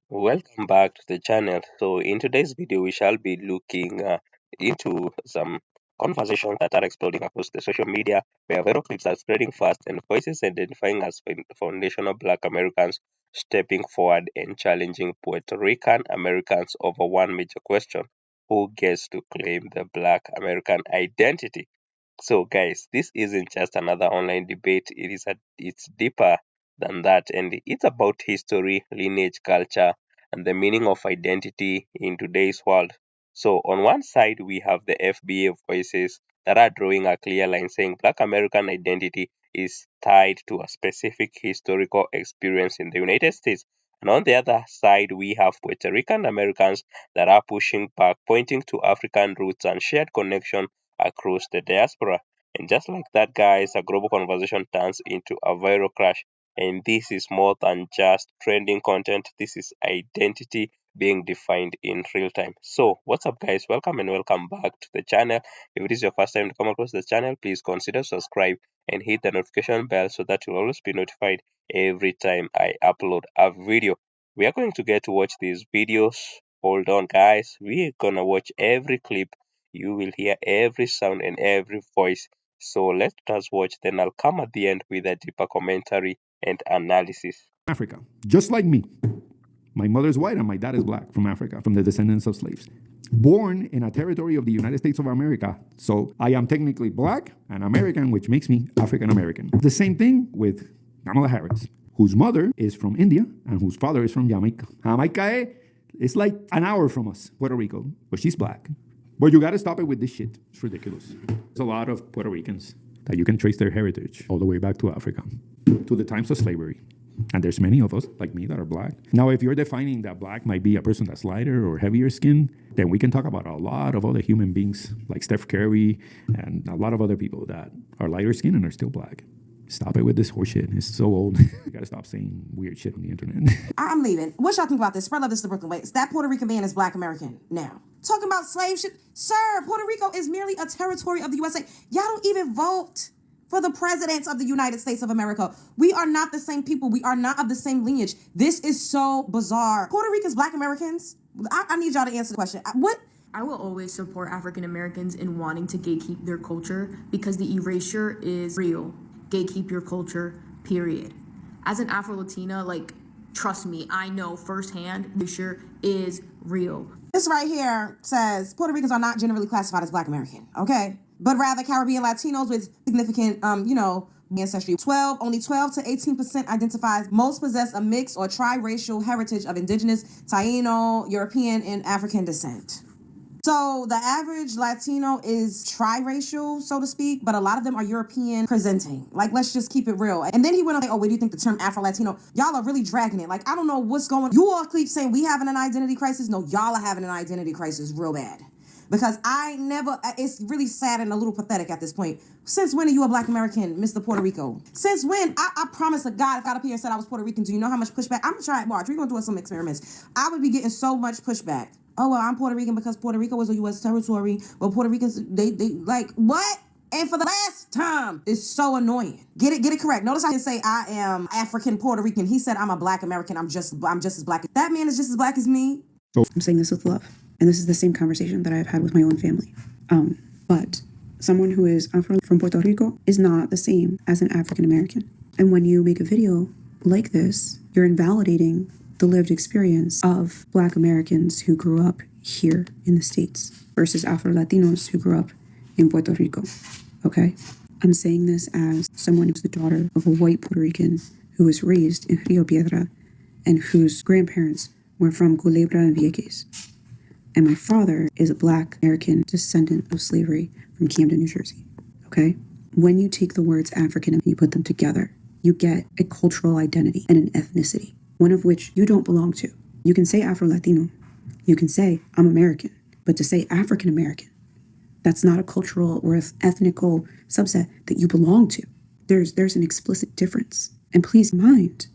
Welcome back to the channel. So in today's video, we shall be looking into some conversations that are exploding across the social media, where viral clips are spreading fast and voices identifying as foundational Black Americans stepping forward and challenging Puerto Rican Americans over one major question: who gets to claim the Black American identity? So, guys, this isn't just another online debate. It's deeper than that, and it's about history, lineage, culture, and the meaning of identity in today's world. So, on one side, we have the FBA voices that are drawing a clear line saying Black American identity is tied to a specific historical experience in the United States. And on the other side, we have Puerto Rican Americans that are pushing back, pointing to African roots and shared connection across the diaspora. And just like that, guys, a global conversation turns into a viral crash. And this is more than just trending content, this is identity being defined in real time. So, what's up, guys? Welcome and welcome back to the channel. If it is your first time to come across the channel, please consider subscribe and hit the notification bell so that you'll always be notified every time I upload a video. We are going to get to watch these videos. Hold on, guys. We're gonna watch every clip. You will hear every sound and every voice. So let us watch, then I'll come at the end with a deeper commentary and analysis. Africa, just like me. My mother's white and my dad is black from Africa, from the descendants of slaves. Born in a territory of the United States of America. So I am technically black and American, which makes me African American. The same thing with Kamala Harris, whose mother is from India and whose father is from Jamaica. Jamaica is like an hour from us, Puerto Rico, but she's black. But you gotta stop it with this shit. It's ridiculous. There's a lot of Puerto Ricans that you can trace their heritage all the way back to Africa, to the times of slavery. And there's many of us, like me, that are black. Now, if you're defining that black might be a person that's lighter or heavier skin, then we can talk about a lot of other human beings, like Steph Curry and a lot of other people that are lighter skin and are still black. Stop it with this horseshit. It's so old. You gotta stop saying weird shit on the internet. I'm leaving. What y'all think about this? Spread love, this is the Brooklyn Way. That Puerto Rican man is Black American now. Talking about slave shit. Sir, Puerto Rico is merely a territory of the USA. Y'all don't even vote for the presidents of the United States of America. We are not the same people. We are not of the same lineage. This is so bizarre. Puerto Ricans, Black Americans? I need y'all to answer the question. What? I will always support African Americans in wanting to gatekeep their culture because the erasure is real. Gatekeep your culture, period. As an Afro-Latina, trust me, I know firsthand, erasure is real. This right here says Puerto Ricans are not generally classified as Black American, okay? But rather Caribbean Latinos with significant, ancestry. Only 12 to 18% identifies most possess a mixed or triracial heritage of indigenous, Taino, European, and African descent. So the average Latino is triracial, so to speak, but a lot of them are European presenting. Let's just keep it real. And then he went on, where do you think the term Afro-Latino? Y'all are really dragging it. I don't know what's going on. You all keep saying we having an identity crisis. No, y'all are having an identity crisis real bad. Because it's really sad and a little pathetic at this point. Since when are you a Black American, Mr. Puerto Rico? Since when? I promise to God, if I got up here and said I was Puerto Rican, do you know how much pushback? I'm gonna try it, March. We're gonna do some experiments. I would be getting so much pushback. Oh, well, I'm Puerto Rican because Puerto Rico was a U.S. territory. But Puerto Ricans, they what? And for the last time, it's so annoying. Get it correct. Notice I didn't say I am African Puerto Rican. He said I'm a Black American. I'm just as Black. That man is just as Black as me. I'm saying this with love. And this is the same conversation that I've had with my own family. But someone who is from Puerto Rico is not the same as an African American. And when you make a video like this, you're invalidating the lived experience of Black Americans who grew up here in the States versus Afro-Latinos who grew up in Puerto Rico, okay? I'm saying this as someone who's the daughter of a white Puerto Rican who was raised in Rio Piedra and whose grandparents were from Culebra and Vieques. And my father is a Black American descendant of slavery from Camden, New Jersey, okay? When you take the words African and you put them together, you get a cultural identity and an ethnicity, one of which you don't belong to. You can say Afro-Latino, you can say I'm American, but to say African American, that's not a cultural or ethnical subset that you belong to. There's an explicit difference. And please mind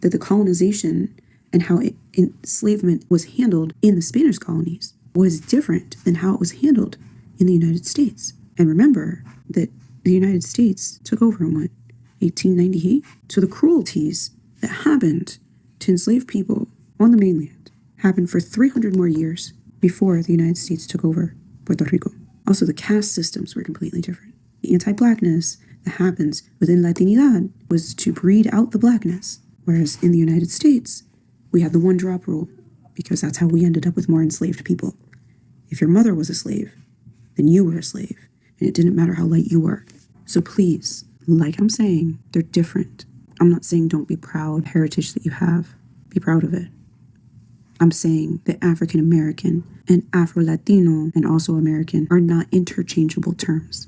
that the colonization and how enslavement was handled in the Spanish colonies was different than how it was handled in the United States. And remember that the United States took over in 1898? So the cruelties that happened to enslaved people on the mainland happened for 300 more years before the United States took over Puerto Rico. Also, the caste systems were completely different. The anti-blackness that happens within Latinidad was to breed out the blackness, whereas in the United States, we had the one-drop rule because that's how we ended up with more enslaved people. If your mother was a slave, then you were a slave, and it didn't matter how light you were. So please, like I'm saying, they're different. I'm not saying don't be proud of the heritage that you have. Be proud of it. I'm saying that African American and Afro-Latino and also American are not interchangeable terms.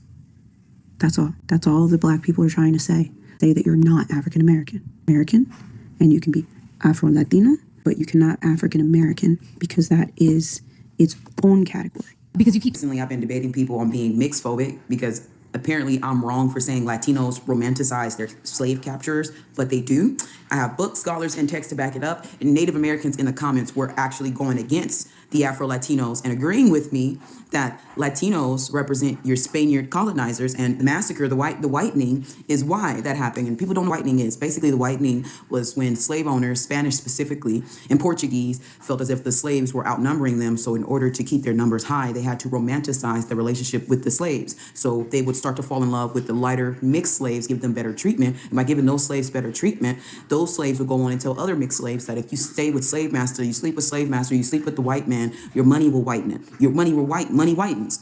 That's all. That's all the black people are trying to say. Say that you're not African American. American, and you can be Afro-Latino, but you cannot African American because that is its own category. Because you keep... Recently, I've been debating people on being mixed phobic because apparently I'm wrong for saying Latinos romanticize their slave capturers, but they do. I have books, scholars, and texts to back it up. And Native Americans in the comments were actually going against the Afro-Latinos and agreeing with me that Latinos represent your Spaniard colonizers, and the massacre, the whitening is why that happened. And people don't know what whitening is. Basically, the whitening was when slave owners, Spanish specifically, and Portuguese, felt as if the slaves were outnumbering them. So in order to keep their numbers high, they had to romanticize the relationship with the slaves. So they would start to fall in love with the lighter mixed slaves, give them better treatment. And by giving those slaves better treatment, those slaves would go on and tell other mixed slaves that if you stay with slave master, you sleep with slave master, you sleep with the white man, your money will whiten it. Your money will money whitens.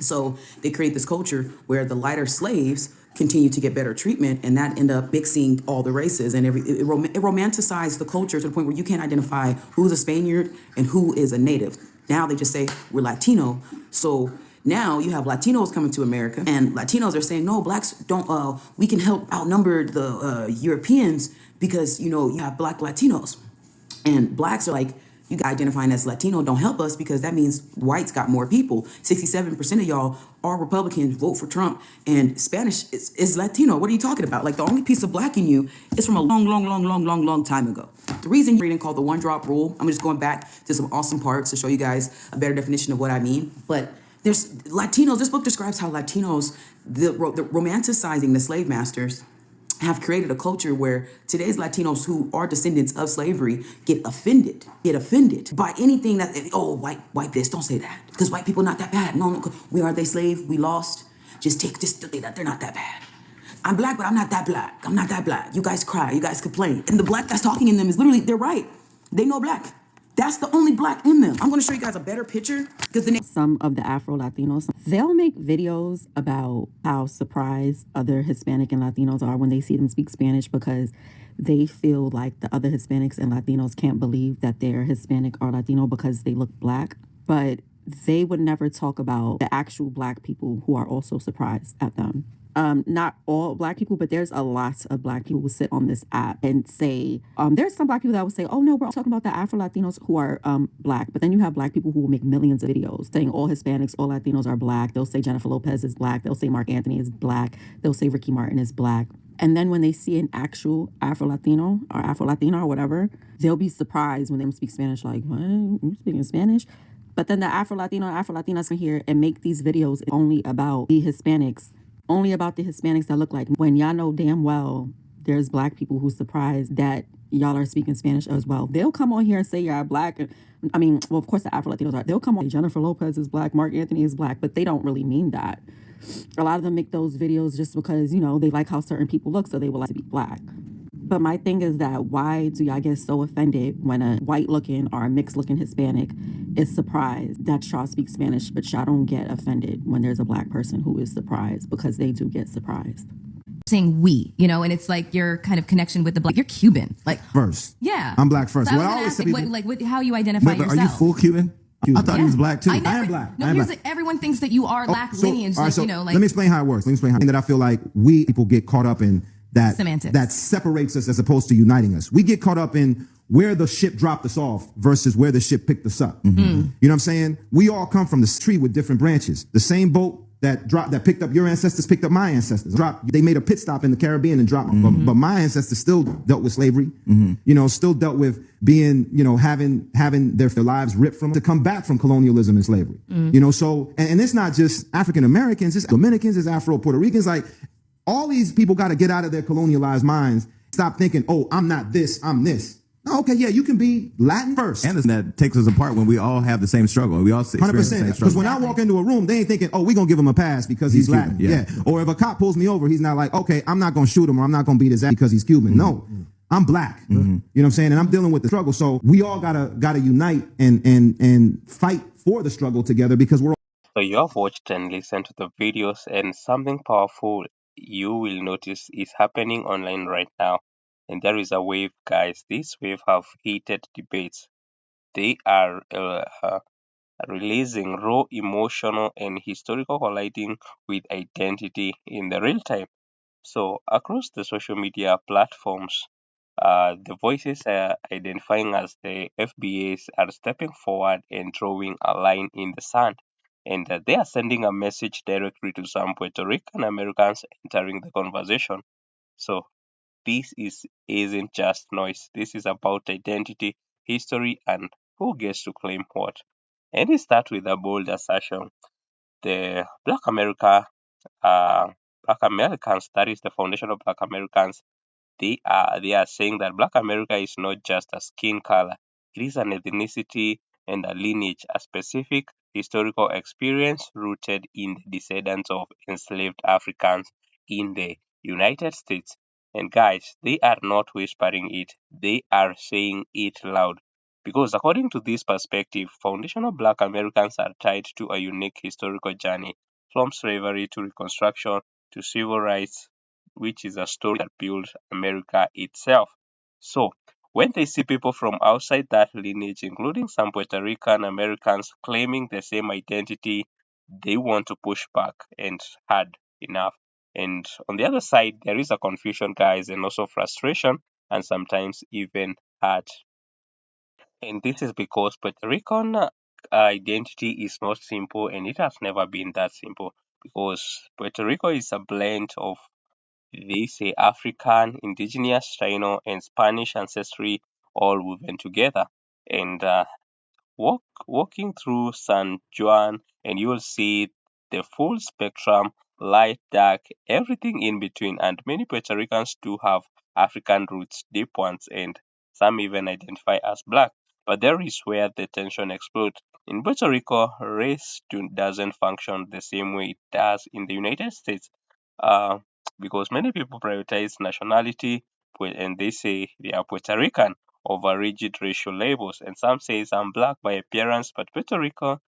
So they create this culture where the lighter slaves continue to get better treatment, and that end up mixing all the races, and it romanticized the culture to the point where you can't identify who's a Spaniard and who is a native. Now they just say we're Latino. So now you have Latinos coming to America, and Latinos are saying, no, blacks don't, we can help outnumber the Europeans because, you have black Latinos. And blacks are like, you guys identifying as Latino don't help us because that means whites got more people. 67% of y'all are Republicans, vote for Trump, and Spanish is Latino. What are you talking about? Like, the only piece of black in you is from a long time ago. The reason you're reading called the one-drop rule, I'm just going back to some awesome parts to show you guys a better definition of what I mean. But there's Latinos, this book describes how Latinos, the romanticizing the slave masters, have created a culture where today's Latinos who are descendants of slavery get offended by anything that, white this, don't say that. Because white people not that bad. No, are they slave? We lost. Just say that they're not that bad. I'm black, but I'm not that black. I'm not that black. You guys cry, you guys complain. And the black that's talking in them is literally, they're right. They know black. That's the only black in them. I'm going to show you guys a better picture because some of the Afro-Latinos, they'll make videos about how surprised other Hispanic and Latinos are when they see them speak Spanish because they feel like the other Hispanics and Latinos can't believe that they're Hispanic or Latino because they look black. But they would never talk about the actual black people who are also surprised at them. Not all black people, but there's a lot of black people who sit on this app and say, there's some black people that will say, oh no, we're talking about the Afro-Latinos who are black. But then you have black people who will make millions of videos saying all Hispanics, all Latinos are black. They'll say Jennifer Lopez is black. They'll say Mark Anthony is black. They'll say Ricky Martin is black. And then when they see an actual Afro-Latino or Afro-Latina or whatever, they'll be surprised when they speak Spanish, like, what? You speaking Spanish? But then the Afro-Latino and Afro-Latinas can hear and make these videos only about the Hispanics that look like, when y'all know damn well there's black people who surprised that y'all are speaking Spanish as well. They'll come on here and say y'all black. Of course the Afro-Latinos are. They'll come on, Jennifer Lopez is black, Mark Anthony is black, but they don't really mean that. A lot of them make those videos just because, they like how certain people look, so they would like to be black. But my thing is that why do y'all get so offended when a white-looking or a mixed-looking Hispanic is surprised that y'all speak Spanish, but y'all don't get offended when there's a black person who is surprised, because they do get surprised. Saying we, and it's like your kind of connection with the black. You're Cuban, like first. Yeah, I'm black first. So What I I always ask, say, people, how you identify yourself. Are you full Cuban? I thought he was black too. I am black. No, I am here's black. Everyone thinks that you are black lineage. All right, like, let me explain how it works. That I feel like we people get caught up in that semantics. That separates us as opposed to uniting us. We get caught up in where the ship dropped us off versus where the ship picked us up. Mm-hmm. You know what I'm saying? We all come from the tree with different branches. The same boat that picked up your ancestors picked up my ancestors. They made a pit stop in the Caribbean and dropped. Mm-hmm. But my ancestors still dealt with slavery. Mm-hmm. Still dealt with being, having their lives ripped from to come back from colonialism and slavery. Mm-hmm. So and it's not just African Americans, it's Dominicans, it's Afro Puerto Ricans. Like, all these people got to get out of their colonialized minds. Stop thinking, oh, I'm not this, I'm this. Okay, yeah, you can be Latin first. And that takes us apart when we all have the same struggle. We all experience the same 100%. struggle. Because when I walk into a room, they ain't thinking, oh, we're going to give him a pass because he's Latin. Cuban, yeah. Or if a cop pulls me over, he's not like, okay, I'm not going to shoot him or I'm not going to beat his ass because he's Cuban. No, I'm black. You know what I'm saying? And I'm dealing with the struggle. So we all gotta unite and fight for the struggle together because we're all. So you have watched and listened to the videos, and something powerful you will notice is happening online right now. And there is a wave, guys. This wave have heated debates. They are releasing raw emotional and historical colliding with identity in the real time. So across the social media platforms, the voices identifying as the FBAs are stepping forward and drawing a line in the sand. And they are sending a message directly to some Puerto Rican Americans entering the conversation. So this isn't just noise. This is about identity, history, and who gets to claim what. And it starts with a bold assertion. The Black Americans, that is the foundation of Black Americans, they are saying that Black America is not just a skin color. It is an ethnicity and a lineage, a specific historical experience rooted in the descendants of enslaved Africans in the United States. And guys, they are not whispering it, they are saying it loud. Because according to this perspective, foundational Black Americans are tied to a unique historical journey from slavery to Reconstruction to civil rights, which is a story that built America itself. So, when they see people from outside that lineage, including some Puerto Rican Americans claiming the same identity, they want to push back and hard enough. And on the other side, there is a confusion, guys, and also frustration, and sometimes even hurt. And this is because Puerto Rican identity is not simple, and it has never been that simple, because Puerto Rico is a blend of, they say, African, indigenous, Taino, and Spanish ancestry all woven together. And walking through San Juan, and you will see the full spectrum, light, dark, everything in between. And many Puerto Ricans do have African roots, deep ones, and some even identify as black. But there is where the tension explodes. In Puerto Rico, race doesn't function the same way it does in the United States, uh, because many people prioritize nationality, and they say they are Puerto Rican over rigid racial labels. And some say I'm black by appearance, but Puerto Rico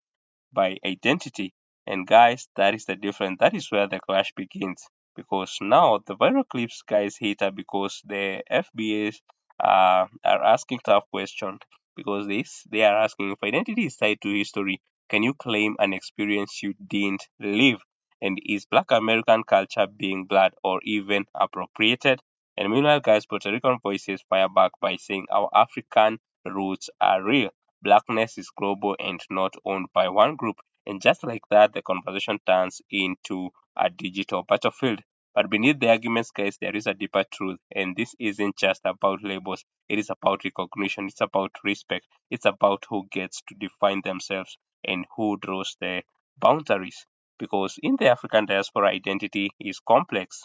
by identity. And guys, that is the difference. That is where the clash begins. Because now the viral clips guys hate are because the FBAs are asking tough questions. Because they are asking, if identity is tied to history, can you claim an experience you didn't live? And is Black American culture being blood or even appropriated? And meanwhile, guys, Puerto Rican voices fire back by saying our African roots are real. Blackness is global and not owned by one group. And just like that, the conversation turns into a digital battlefield. But beneath the arguments, guys, there is a deeper truth. And this isn't just about labels, it is about recognition, it's about respect, it's about who gets to define themselves and who draws the boundaries. Because in the African diaspora, identity is complex.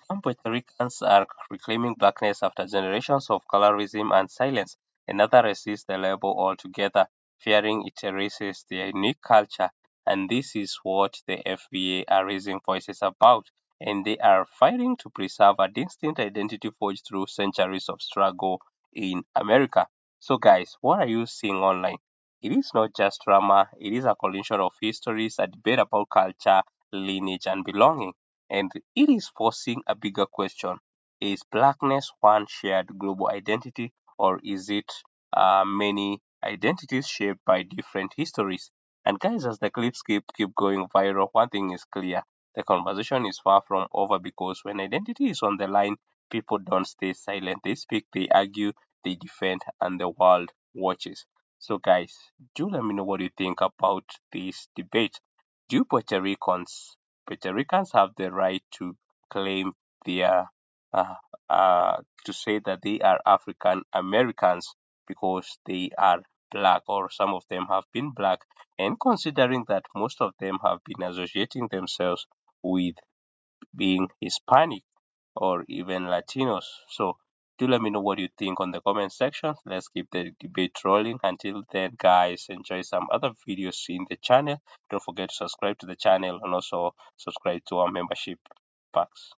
Some Puerto Ricans are reclaiming blackness after generations of colorism and silence, and others resist the label altogether, fearing it erases their unique culture. And this is what the FBA are raising voices about, and they are fighting to preserve a distinct identity forged through centuries of struggle in America. So, guys, what are you seeing online? It is not just drama, it is a collision of histories, a debate about culture, lineage, and belonging. And it is forcing a bigger question. Is blackness one shared global identity, or is it many identities shaped by different histories? And guys, as the clips keep going viral, one thing is clear. The conversation is far from over, because when identity is on the line, people don't stay silent. They speak, they argue, they defend, and the world watches. So guys, do let me know what you think about this debate. Do Puerto Ricans have the right to claim their uh, to say that they are African Americans because they are black, or some of them have been black, and considering that most of them have been associating themselves with being Hispanic or even Latinos. So, Do let me know what you think on the comment section. Let's keep the debate rolling. Until then, guys, enjoy some other videos in the channel. Don't forget to subscribe to the channel and also subscribe to our membership packs.